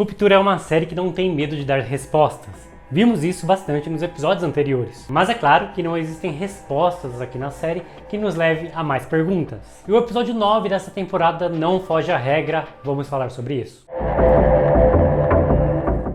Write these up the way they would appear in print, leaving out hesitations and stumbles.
Ruptura é uma série que não tem medo de dar respostas. Vimos isso bastante nos episódios anteriores. Mas é claro que não existem respostas aqui na série que nos leve a mais perguntas. E o episódio 9 dessa temporada não foge à regra, vamos falar sobre isso.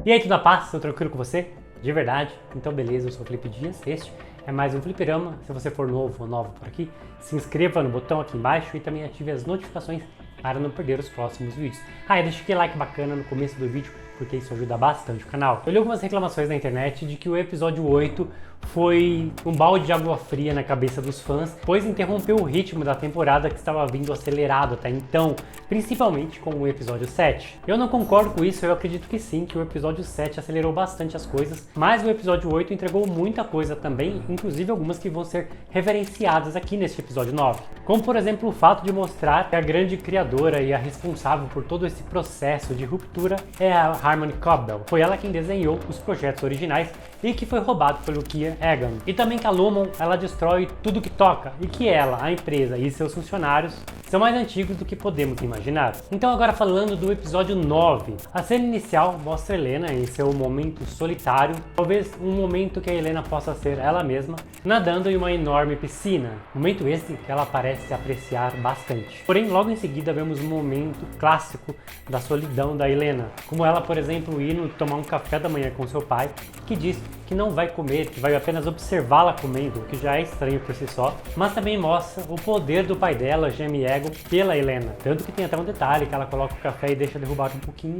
E aí, tudo na paz? Tudo tranquilo com você? De verdade? Então beleza, eu sou o Felipe Dias, este é mais um Fliperama. Se você for novo ou nova por aqui, se inscreva no botão aqui embaixo e também ative as notificações para não perder os próximos vídeos. E deixa aquele like bacana no começo do vídeo, porque isso ajuda bastante o canal. Eu li algumas reclamações na internet de que o episódio 8 foi um balde de água fria na cabeça dos fãs, pois interrompeu o ritmo da temporada que estava vindo acelerado até então, principalmente com o episódio 7. Eu não concordo com isso, eu acredito que sim, que o episódio 7 acelerou bastante as coisas, mas o episódio 8 entregou muita coisa também, inclusive algumas que vão ser reverenciadas aqui neste episódio 9. Como por exemplo o fato de mostrar que a grande criadora e a responsável por todo esse processo de ruptura é a Harmony Cobbell. Foi ela quem desenhou os projetos originais e que foi roubado pelo Kia Egan. E também que a Lumon, ela destrói tudo que toca e que ela, a empresa e seus funcionários são mais antigos do que podemos imaginar. Então agora falando do episódio 9, a cena inicial mostra Helena em seu momento solitário, talvez um momento que a Helena possa ser ela mesma, nadando em uma enorme piscina, momento esse que ela parece apreciar bastante. Porém, logo em seguida vemos um momento clássico da solidão da Helena, como ela, por exemplo, indo tomar um café da manhã com seu pai, que diz que não vai comer, que vai apenas observá-la comendo, o que já é estranho por si só, mas também mostra o poder do pai dela, Jamie Egan, pela Helena. Tanto que tem até um detalhe que ela coloca o café e deixa derrubar um pouquinho,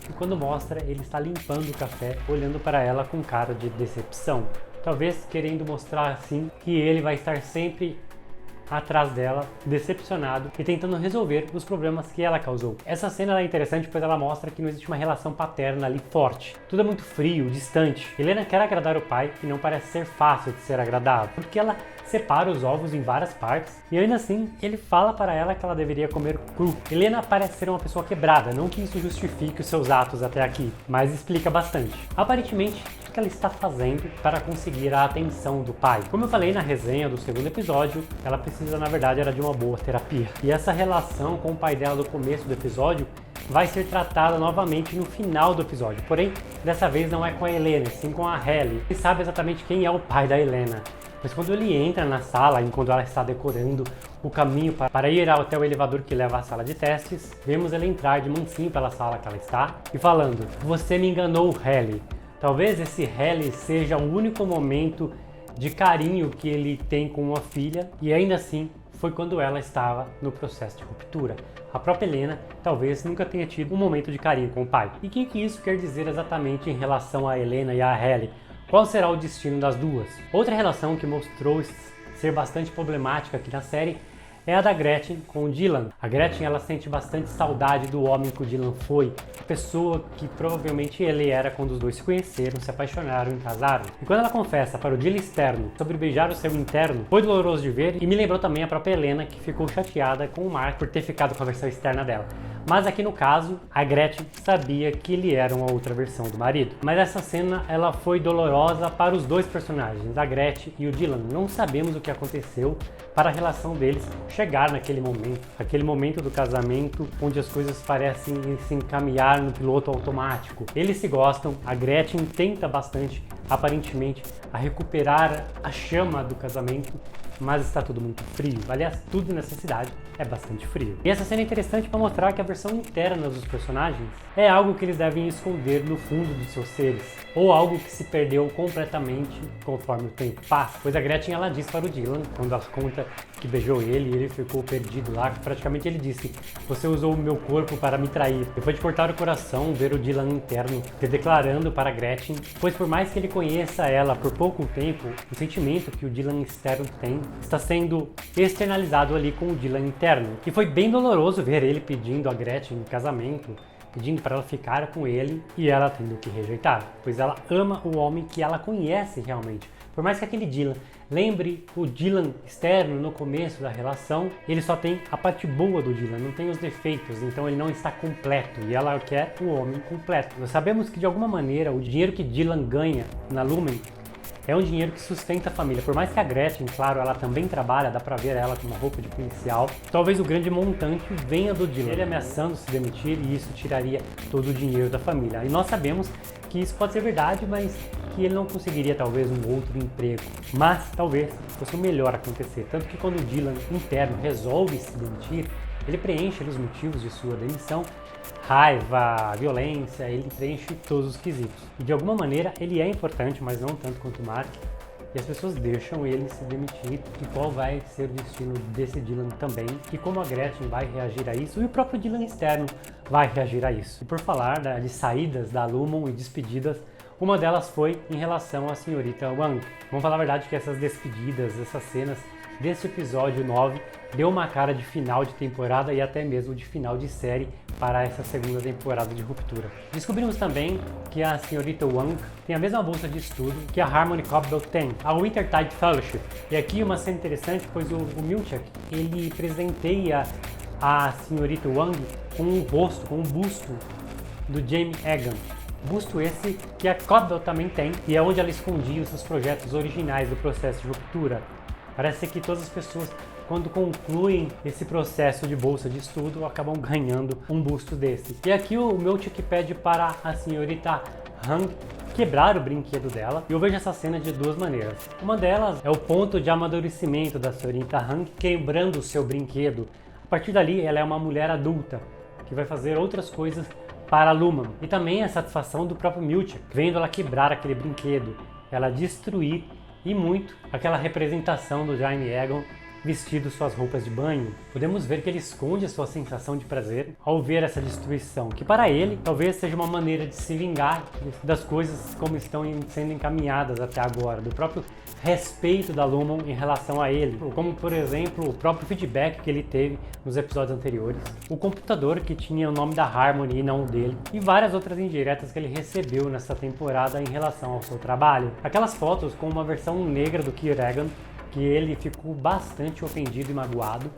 e quando mostra, ele está limpando o café, olhando para ela com cara de decepção. Talvez querendo mostrar assim que ele vai estar sempre atrás dela, decepcionado e tentando resolver os problemas que ela causou. Essa cena é interessante pois ela mostra que não existe uma relação paterna ali forte. Tudo é muito frio, distante. Helena quer agradar o pai e não parece ser fácil de ser agradado, porque ela separa os ovos em várias partes e ainda assim ele fala para ela que ela deveria comer cru. Helena parece ser uma pessoa quebrada, não que isso justifique os seus atos até aqui, mas explica bastante. Aparentemente, o que ela está fazendo para conseguir a atenção do pai? Como eu falei na resenha do segundo episódio, ela precisa na verdade era de uma boa terapia. E essa relação com o pai dela do começo do episódio vai ser tratada novamente no final do episódio. Porém, dessa vez não é com a Helena, sim com a Halle. Ele sabe exatamente quem é o pai da Helena. Mas quando ele entra na sala, enquanto ela está decorando o caminho para ir até o elevador que leva à sala de testes, vemos ela entrar de mansinho pela sala que ela está e falando: "Você me enganou, Halle." Talvez esse Halle seja o único momento de carinho que ele tem com uma filha, e ainda assim foi quando ela estava no processo de ruptura. A própria Helena talvez nunca tenha tido um momento de carinho com o pai. E o que isso quer dizer exatamente em relação a Helena e a Halle? Qual será o destino das duas? Outra relação que mostrou ser bastante problemática aqui na série é a da Gretchen com o Dylan. A Gretchen ela sente bastante saudade do homem que o Dylan foi, a pessoa que provavelmente ele era quando os dois se conheceram, se apaixonaram e casaram. E quando ela confessa para o Dylan externo sobre beijar o seu interno, foi doloroso de ver e me lembrou também a própria Helena, que ficou chateada com o Mark por ter ficado com a versão externa dela. Mas aqui no caso, a Gretchen sabia que ele era uma outra versão do marido. Mas essa cena ela foi dolorosa para os dois personagens, a Gretchen e o Dylan. Não sabemos o que aconteceu para a relação deles chegar naquele momento. Aquele momento do casamento onde as coisas parecem se encaminhar no piloto automático. Eles se gostam, a Gretchen tenta bastante, aparentemente, a recuperar a chama do casamento, mas está tudo muito frio. Aliás, tudo nessa cidade é bastante frio. E essa cena é interessante para mostrar que a versão interna dos personagens é algo que eles devem esconder no fundo dos seus seres, ou algo que se perdeu completamente conforme o tempo passa. Pois a Gretchen ela diz para o Dylan, quando ela conta que beijou ele e ele ficou perdido lá, praticamente ele disse: "Você usou o meu corpo para me trair." Depois de cortar o coração, ver o Dylan interno declarando para a Gretchen, pois por mais que ele conheça ela por pouco tempo, o sentimento que o Dylan externo tem está sendo externalizado ali com o Dylan interno. E foi bem doloroso ver ele pedindo a Gretchen em casamento, pedindo para ela ficar com ele e ela tendo que rejeitar, pois ela ama o homem que ela conhece realmente. Por mais que aquele Dylan lembre o Dylan externo no começo da relação, ele só tem a parte boa do Dylan, não tem os defeitos, então ele não está completo e ela quer o homem completo. Nós sabemos que de alguma maneira o dinheiro que Dylan ganha na Lumen É um dinheiro que sustenta a família. Por mais que a Gretchen, claro, ela também trabalha, dá pra ver ela com uma roupa de policial, talvez o grande montante venha do Dylan. Ele ameaçando se demitir e isso tiraria todo o dinheiro da família. E nós sabemos que isso pode ser verdade, mas que ele não conseguiria talvez um outro emprego. Mas talvez fosse o melhor acontecer. Tanto que quando o Dylan interno resolve se demitir, ele preenche os motivos de sua demissão, raiva, violência, ele preenche todos os quesitos. E de alguma maneira ele é importante, mas não tanto quanto o Mark, e as pessoas deixam ele se demitir. E qual vai ser o destino desse Dylan também, e como a Gretchen vai reagir a isso, e o próprio Dylan externo vai reagir a isso. E por falar de saídas da Lumon e despedidas, uma delas foi em relação à senhorita Wang. Vamos falar a verdade que essas despedidas, essas cenas desse episódio 9 deu uma cara de final de temporada e até mesmo de final de série para essa segunda temporada de Ruptura. Descobrimos também que a senhorita Wang tem a mesma bolsa de estudo que a Harmony Cobble tem, a Wintertide Fellowship. E aqui uma cena interessante, pois o Milchick, ele presenteia a senhorita Wang com um rosto, com um busto do Jamie Egan. Busto esse que a Cobble também tem, e é onde ela escondia os seus projetos originais do processo de Ruptura. Parece que todas as pessoas, quando concluem esse processo de bolsa de estudo, acabam ganhando um busto desse. E aqui o Milchick pede para a senhorita Hang quebrar o brinquedo dela, e eu vejo essa cena de duas maneiras. Uma delas é o ponto de amadurecimento da senhorita Hang quebrando o seu brinquedo. A partir dali, ela é uma mulher adulta, que vai fazer outras coisas para a Lumon. E também a satisfação do próprio Milchick, vendo ela quebrar aquele brinquedo, ela destruir e muito aquela representação do Jamie Egan vestido suas roupas de banho. Podemos ver que ele esconde a sua sensação de prazer ao ver essa destruição, que para ele talvez seja uma maneira de se vingar das coisas como estão sendo encaminhadas até agora, do próprio respeito da Lumon em relação a ele, como por exemplo o próprio feedback que ele teve nos episódios anteriores, o computador que tinha o nome da Harmony e não o dele, e várias outras indiretas que ele recebeu nessa temporada em relação ao seu trabalho. Aquelas fotos com uma versão negra do Kier Egan, que ele ficou bastante ofendido e magoado,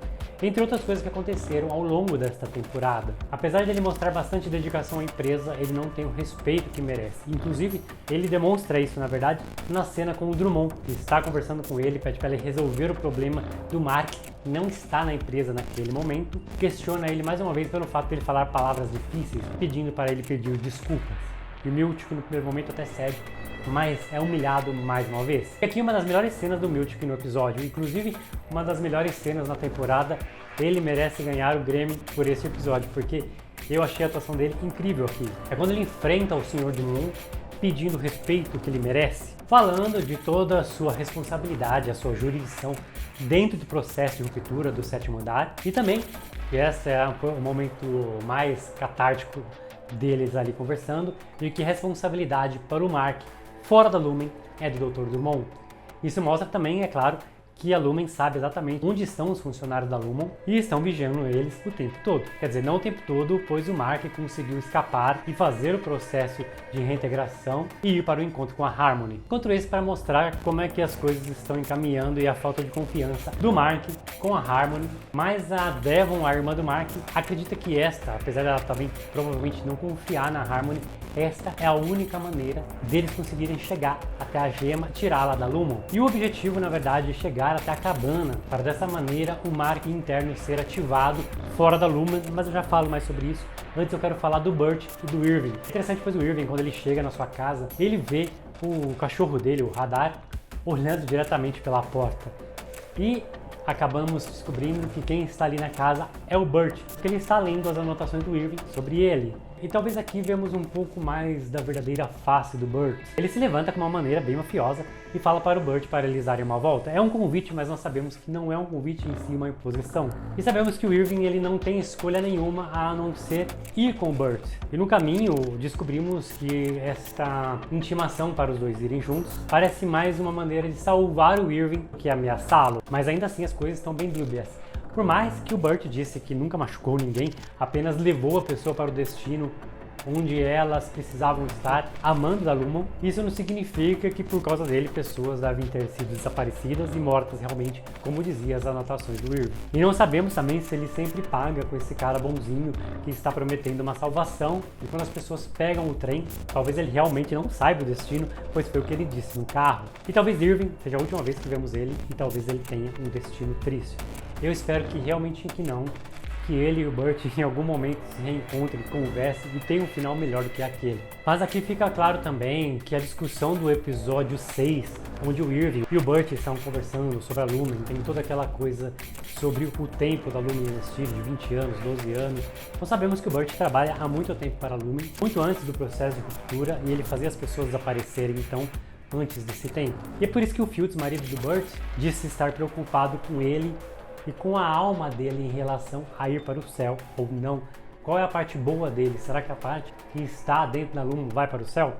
entre outras coisas que aconteceram ao longo desta temporada. Apesar de ele mostrar bastante dedicação à empresa, ele não tem o respeito que merece. Inclusive, ele demonstra isso, na verdade, na cena com o Drummond, que está conversando com ele, pede para ele resolver o problema do Mark, que não está na empresa naquele momento, questiona ele mais uma vez pelo fato de ele falar palavras difíceis, pedindo para ele pedir desculpas. E o Milchick no primeiro momento até cede, mas é humilhado mais uma vez. E aqui uma das melhores cenas do Milchick no episódio, inclusive uma das melhores cenas na temporada. Ele merece ganhar o Grammy por esse episódio, porque eu achei a atuação dele incrível aqui. É quando ele enfrenta o Sr. Drummond pedindo o respeito que ele merece, falando de toda a sua responsabilidade, a sua jurisdição dentro do processo de ruptura do sétimo andar, e também, que esse é o momento mais catártico deles ali conversando, e que responsabilidade para o Mark fora da Lumon é do Dr. Drummond. Isso mostra também, é claro, que a Lumon sabe exatamente onde estão os funcionários da Lumon e estão vigiando eles o tempo todo. Quer dizer, não o tempo todo, pois o Mark conseguiu escapar e fazer o processo de reintegração e ir para o encontro com a Harmony. Enquanto isso, para mostrar como é que as coisas estão encaminhando e a falta de confiança do Mark com a Harmony, mas a Devon, a irmã do Mark, acredita que apesar dela também provavelmente não confiar na Harmony, esta é a única maneira deles conseguirem chegar até a gema, tirá-la da Lumon. E o objetivo, na verdade, é chegar até a cabana, para dessa maneira o Mark interno ser ativado fora da Lumon, mas eu já falo mais sobre isso. Antes eu quero falar do Burt e do Irving. É interessante, pois o Irving, quando ele chega na sua casa, ele vê o cachorro dele, o Radar, olhando diretamente pela porta. E acabamos descobrindo que quem está ali na casa é o Burt, porque ele está lendo as anotações do Irving sobre ele. E talvez aqui vemos um pouco mais da verdadeira face do Burt. Ele se levanta com uma maneira bem mafiosa e fala para o Burt para eles darem uma volta. É um convite, mas nós sabemos que não é um convite em si, uma imposição. E sabemos que o Irving ele não tem escolha nenhuma a não ser ir com o Burt. E no caminho descobrimos que esta intimação para os dois irem juntos parece mais uma maneira de salvar o Irving que ameaçá-lo. Mas ainda assim as coisas estão bem dúbias. Por mais que o Burt disse que nunca machucou ninguém, apenas levou a pessoa para o destino onde elas precisavam estar, amando da Lumon. Isso não significa que por causa dele pessoas devem ter sido desaparecidas e mortas realmente, como dizia as anotações do Irving. E não sabemos também se ele sempre paga com esse cara bonzinho que está prometendo uma salvação, e quando as pessoas pegam o trem, talvez ele realmente não saiba o destino, pois foi o que ele disse no carro. E talvez Irving seja a última vez que vemos ele, e talvez ele tenha um destino triste. Eu espero que realmente que não, que ele e o Burt em algum momento se reencontrem, conversem e tenham um final melhor do que aquele. Mas aqui fica claro também que a discussão do episódio 6, onde o Irving e o Burt estão conversando sobre a Lumen, tem toda aquela coisa sobre o tempo da Lumen existir, de 20 anos, 12 anos. Nós sabemos que o Burt trabalha há muito tempo para a Lumen, muito antes do processo de ruptura, e ele fazia as pessoas desaparecerem, então, antes desse tempo. E é por isso que o Fields, marido do Burt, disse estar preocupado com ele e com a alma dele em relação a ir para o céu ou não. Qual é a parte boa dele? Será que a parte que está dentro da Lumon vai para o céu?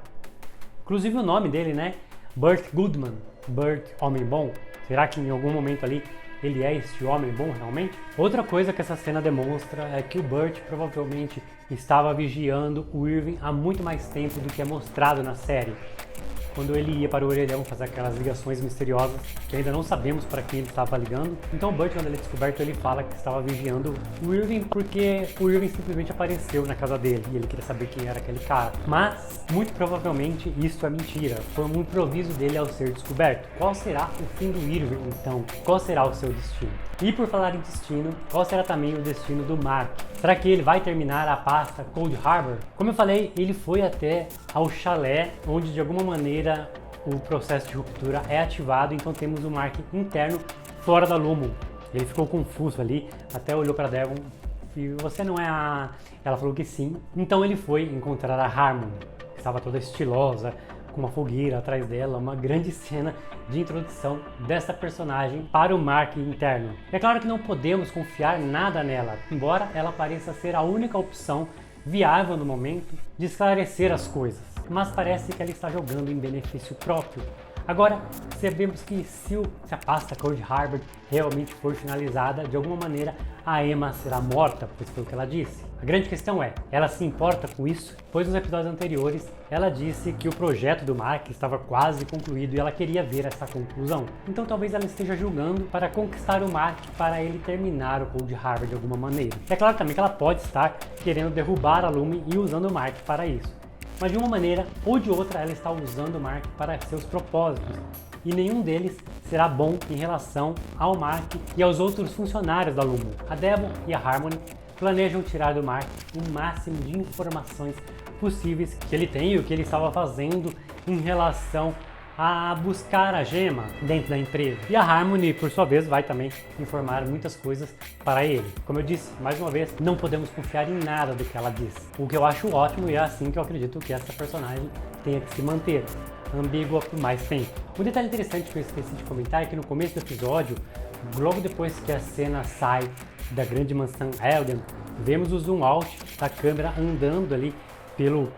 Inclusive o nome dele, né? Burt Goodman, Burt Homem Bom. Será que em algum momento ali ele é este homem bom realmente? Outra coisa que essa cena demonstra é que o Burt provavelmente estava vigiando o Irving há muito mais tempo do que é mostrado na série. Quando ele ia para o orelhão fazer aquelas ligações misteriosas, que ainda não sabemos para quem ele estava ligando. Então o Burt, quando ele é descoberto, ele fala que estava vigiando o Irving, porque o Irving simplesmente apareceu na casa dele e ele queria saber quem era aquele cara. Mas, muito provavelmente, isso é mentira. Foi um improviso dele ao ser descoberto. Qual será o fim do Irving, então? Qual será o seu destino? E por falar em destino, qual será também o destino do Mark? Será que ele vai terminar a pasta Cold Harbor? Como eu falei, ele foi até ao chalé, onde de alguma maneira o processo de ruptura é ativado, então temos o Mark interno fora da Lumon. Ele ficou confuso ali, até olhou para Devon e você não é a... Ela falou que sim. Então ele foi encontrar a Harmony, que estava toda estilosa, com uma fogueira atrás dela, uma grande cena de introdução dessa personagem para o Mark interno. É claro que não podemos confiar nada nela, embora ela pareça ser a única opção viável no momento de esclarecer as coisas, mas parece que ela está jogando em benefício próprio. Agora, sabemos que se a pasta Cold Harbor realmente for finalizada, de alguma maneira a Emma será morta, pois foi o que ela disse. A grande questão é, ela se importa com isso? Pois nos episódios anteriores, ela disse que o projeto do Mark estava quase concluído e ela queria ver essa conclusão. Então talvez ela esteja julgando para conquistar o Mark para ele terminar o Cold Harbor de alguma maneira. É claro também que ela pode estar querendo derrubar a Lumen e usando o Mark para isso. Mas de uma maneira ou de outra ela está usando o Mark para seus propósitos, e nenhum deles será bom em relação ao Mark e aos outros funcionários da Lumon. A Devon e a Harmony planejam tirar do Mark o máximo de informações possíveis que ele tem e o que ele estava fazendo em relação a buscar a gema dentro da empresa. E a Harmony, por sua vez, vai também informar muitas coisas para ele. Como eu disse, mais uma vez, não podemos confiar em nada do que ela disse. O que eu acho ótimo e é assim que eu acredito que essa personagem tenha que se manter ambígua por mais tempo. Um detalhe interessante que eu esqueci de comentar é que no começo do episódio, logo depois que a cena sai da grande mansão Elden, vemos o zoom out da câmera andando ali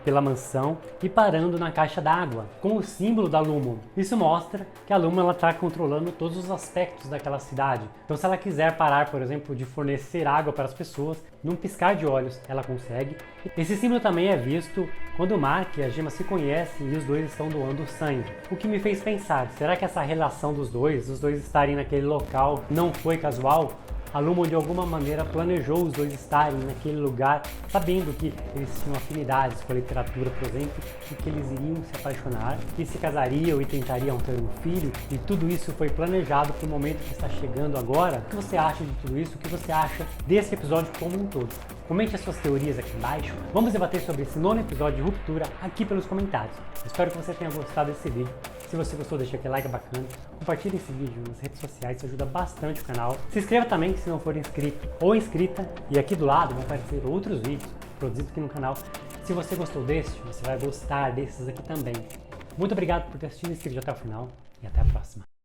pela mansão e parando na caixa d'água, com o símbolo da Lumon. Isso mostra que a Lumon está controlando todos os aspectos daquela cidade. Então se ela quiser parar, por exemplo, de fornecer água para as pessoas, num piscar de olhos ela consegue. Esse símbolo também é visto quando o Mark e a Gema se conhecem e os dois estão doando sangue. O que me fez pensar, será que essa relação dos dois, os dois estarem naquele local, não foi casual? A Lumon de alguma maneira planejou os dois estarem naquele lugar, sabendo que eles tinham afinidades com a literatura, por exemplo, e que eles iriam se apaixonar e se casariam e tentariam ter um filho, e tudo isso foi planejado para o momento que está chegando agora. O que você acha de tudo isso? O que você acha desse episódio como um todo? Comente as suas teorias aqui embaixo. Vamos debater sobre esse 9º episódio de Ruptura aqui pelos comentários. Espero que você tenha gostado desse vídeo. Se você gostou, deixa aquele like bacana. Compartilhe esse vídeo nas redes sociais, isso ajuda bastante o canal. Se inscreva também se não for inscrito ou inscrita. E aqui do lado vão aparecer outros vídeos produzidos aqui no canal. Se você gostou deste, você vai gostar desses aqui também. Muito obrigado por ter assistido esse vídeo até o final e até a próxima.